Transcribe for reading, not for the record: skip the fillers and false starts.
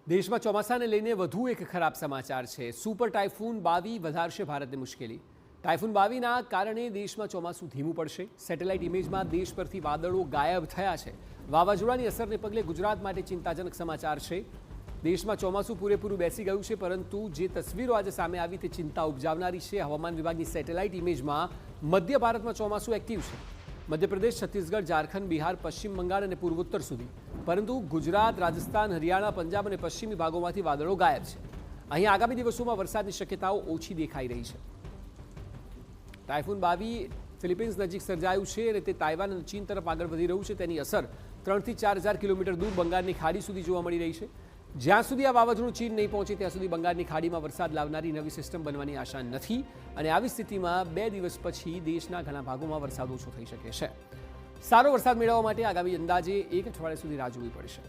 દેશમાં ચોમાસાને લઈને વધુ એક ખરાબ સમાચાર છે। સુપર ટાઇફૂન બાવી વધારશે ભારતને મુશ્કેલી। ટાઇફૂન બાવીના કારણે દેશમાં ચોમાસું ધીમું પડશે। સેટેલાઇટ ઇમેજમાં દેશ પરથી વાદળો ગાયબ થયા છે। વાવાઝોડાની અસરને પગલે ગુજરાત માટે ચિંતાજનક સમાચાર છે। દેશમાં ચોમાસું પૂરેપૂરું બેસી ગયું છે, પરંતુ જે તસવીરો આજે સામે આવી તે ચિંતા ઉપજાવનારી છે। હવામાન વિભાગની સેટેલાઇટ ઇમેજમાં મધ્ય ભારતમાં ચોમાસું એક્ટિવ છે। મધ્યપ્રદેશ, છત્તીસગઢ, ઝારખંડ, બિહાર, પશ્ચિમ બંગાળ અને પૂર્વોત્તર સુધી, પરંતુ ગુજરાત, રાજસ્થાન, હરિયાણા, પંજાબ અને પશ્ચિમી ભાગોમાંથી વાદળો ગાયબ છે। અહીં આગામી દિવસોમાં વરસાદની શક્યતાઓ ઓછી દેખાઈ રહી છે। ટાઇફૂન બાવી ફિલિપિન્સ નજીક સર્જાયું છે અને તે તાઇવાન અને ચીન તરફ આગળ વધી રહ્યું છે। તેની અસર 3 થી 4,000 કિલોમીટર દૂર બંગાળની ખાડી સુધી જોવા મળી રહી છે। જ્યાં સુધી આ વાવાઝોડું ચીન નહીં પહોંચે ત્યાં સુધી બંગાળની ખાડીમાં વરસાદ લાવનારી નવી સિસ્ટમ બનવાની આશા નથી અને આવી સ્થિતિમાં 2 દિવસ પછી દેશના ઘણા ભાગોમાં વરસાદ ઓછો થઈ શકે છે। સારો વરસાદ મેળવવા માટે આગામી અંદાજે 1 અઠવાડિયા સુધી રાહ જોવી પડશે।